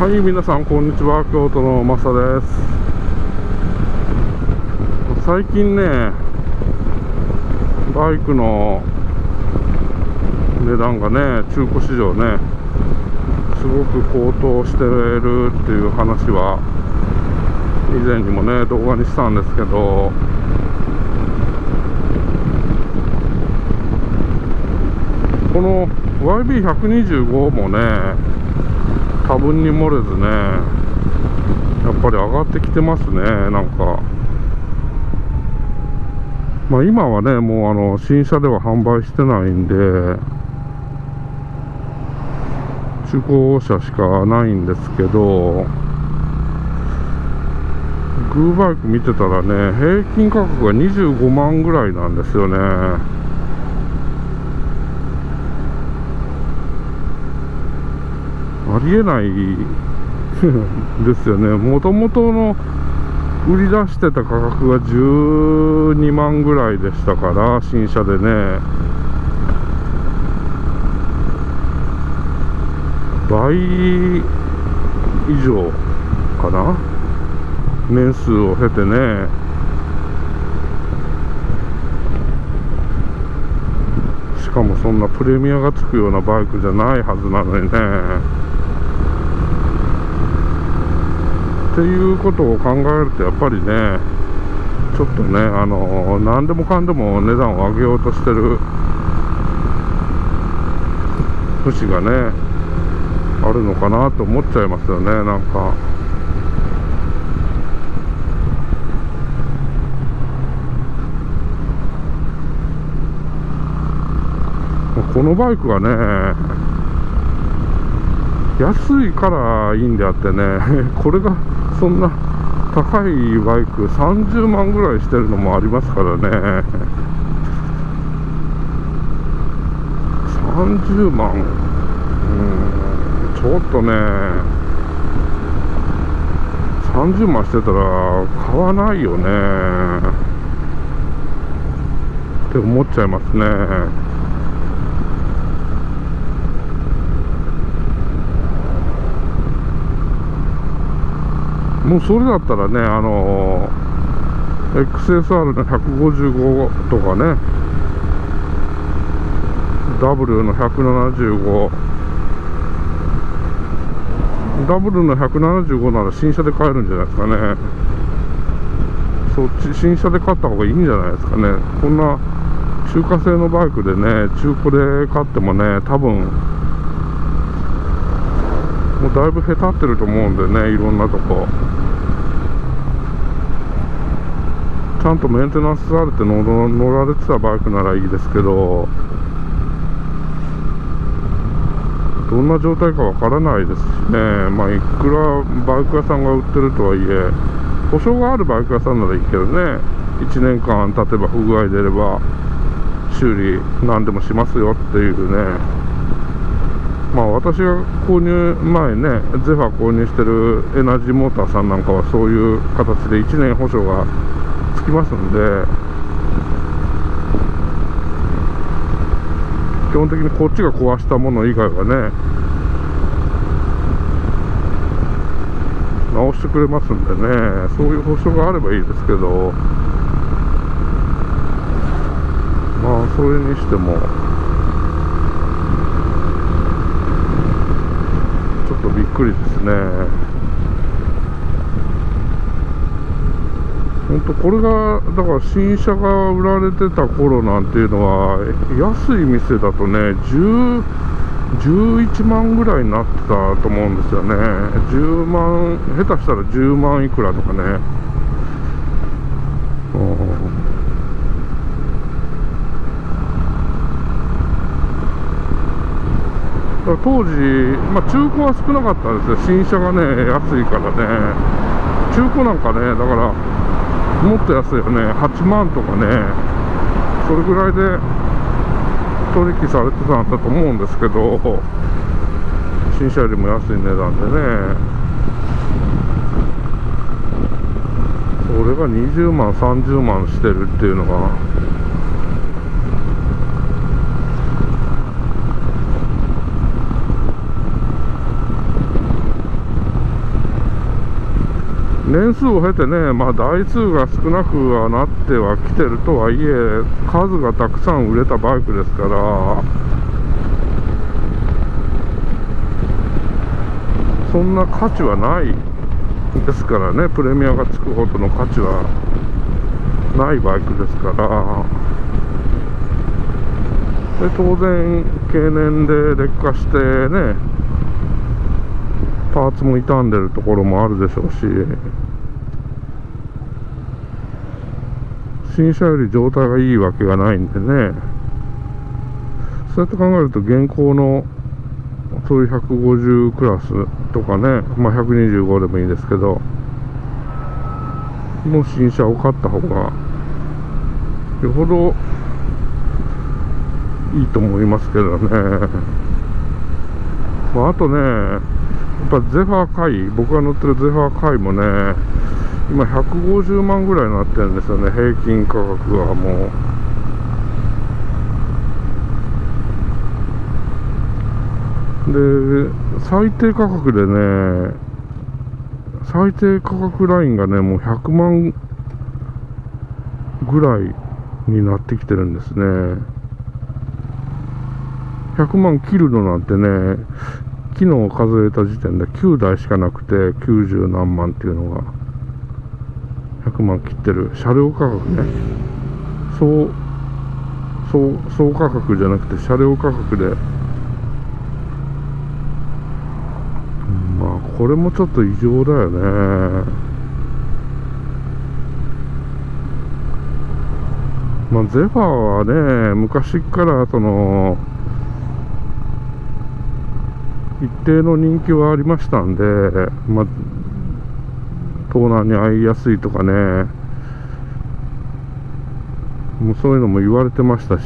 はい、皆さんこんにちは。京都のマサです。最近ね、バイクの値段がね、中古市場ね、すごく高騰してるっていう話は以前にもね動画にしたんですけど、この YB125 もね、多分に漏れずね、やっぱり上がってきてますね。なんかまあ今はね、もう新車では販売してないんで中古車しかないんですけど、グーバイク見てたらね、平均価格が25万ぐらいなんですよね。ありえないですよね。もともとの売り出してた価格が12万ぐらいでしたから、新車でね、倍以上かな、年数を経てね。しかもそんなプレミアがつくようなバイクじゃないはずなのにね。っていうことを考えると、やっぱりね、ちょっとね、何でもかんでも値段を上げようとしてる節がねあるのかなと思っちゃいますよね。なんかこのバイクはね、安いからいいんであってね、これがそんな高いバイク30万ぐらいしてるのもありますからね。30万、ちょっとね、30万してたら買わないよねって思っちゃいますね。もうそれだったらね、XSR の155とかね、W の175、W の175なら新車で買えるんじゃないですかね。そっち新車で買った方がいいんじゃないですかね。こんな中華製のバイクでね、中古で買ってもね、多分もうだいぶへたってると思うんでね、いろんなとこちゃんとメンテナンスされて乗られてたバイクならいいですけど、どんな状態かわからないですしね。まあいくらバイク屋さんが売ってるとはいえ、保証があるバイク屋さんならいいけどね、1年間経てば不具合出れば修理何でもしますよっていうね。まあ私が購入前ね、ゼファー購入してるエナジーモーターさんなんかはそういう形で1年保証がつきますんで、基本的にこっちが壊したもの以外はね直してくれますんでね、そういう保証があればいいですけど、まあそれにしてもちょっとびっくりですね。本当これがだから新車が売られてた頃なんていうのは、安い店だとね11万ぐらいになってたと思うんですよね。10万、下手したら10万いくらとかね。だから当時、まあ、中古は少なかったですよ。新車がね安いからね。中古なんかね、だからもっと安いよね、8万とかね、それぐらいで取引されてたんだと思うんですけど、新車よりも安い値段でね、それが20万30万してるっていうのが年数を経てね、台数が少なくはなってはきてるとはいえ、数がたくさん売れたバイクですから、そんな価値はないですからね。プレミアがつくほどの価値はないバイクですから。で当然経年で劣化してね、パーツも傷んでるところもあるでしょうし、新車より状態がいいわけがないんでね。そうやって考えると現行のそういう150クラスとかね、125でもいいですけど、もう新車を買った方がよほどいいと思いますけどね。あとね、やっぱゼファー界、僕が乗ってるゼファー界もね、今150万ぐらいになってるんですよね、平均価格はもう。で、最低価格でね、最低価格ラインがね、もう100万ぐらいになってきてるんですね。100万切るのなんてね、昨日数えた時点で9台しかなくて、90何万っていうのが100万切ってる。車両価格ね、総価格じゃなくて車両価格で、これもちょっと異常だよね。ゼファーはね、昔からその一定の人気はありましたんで、盗難に遭いやすいとかね、もうそういうのも言われてましたし、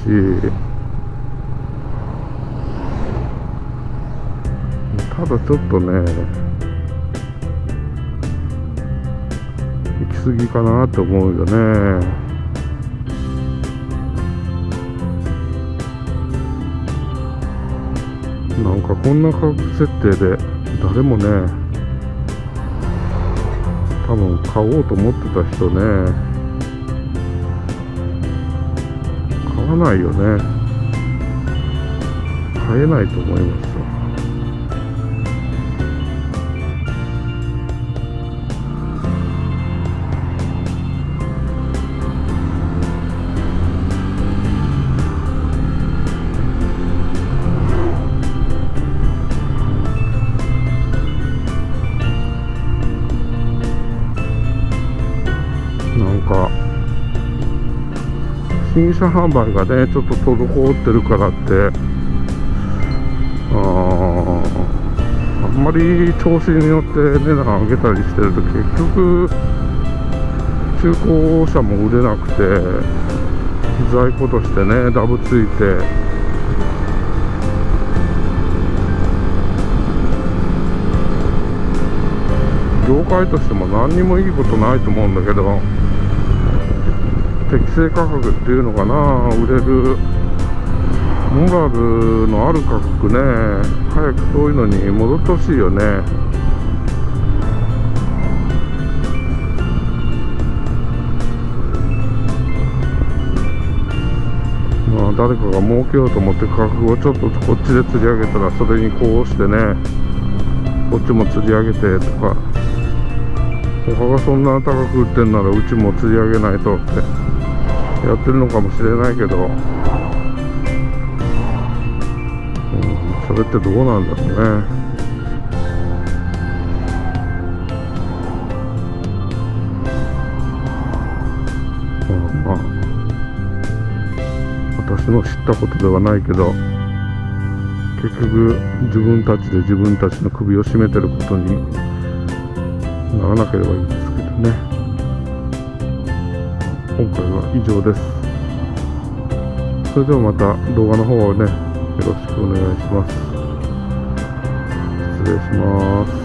ただちょっとね、行き過ぎかなって思うよね。なんかこんな価格設定で誰もね、多分買おうと思ってた人ね、買わないよね。買えないと思いますよ。新車販売がね、ちょっと滞ってるからって、あんまり調子に乗って値段上げたりしてると、結局中古車も売れなくて、在庫としてねダブついて、業界としても何にもいいことないと思うんだけど、適正価格っていうのかな、売れるモラルのある価格ね、早くそういうのに戻ってほしいよね。誰かが儲けようと思って価格をちょっとこっちで釣り上げたら、それにこうしてね、こっちも釣り上げてとか、他がそんな高く売ってんならうちも釣り上げないとってやってるのかもしれないけど、それってどうなんだろうね。私の知ったことではないけど、結局自分たちで自分たちの首を絞めてることにならなければいいんですけどね。今回は以上です。それではまた動画の方をね、よろしくお願いします。失礼します。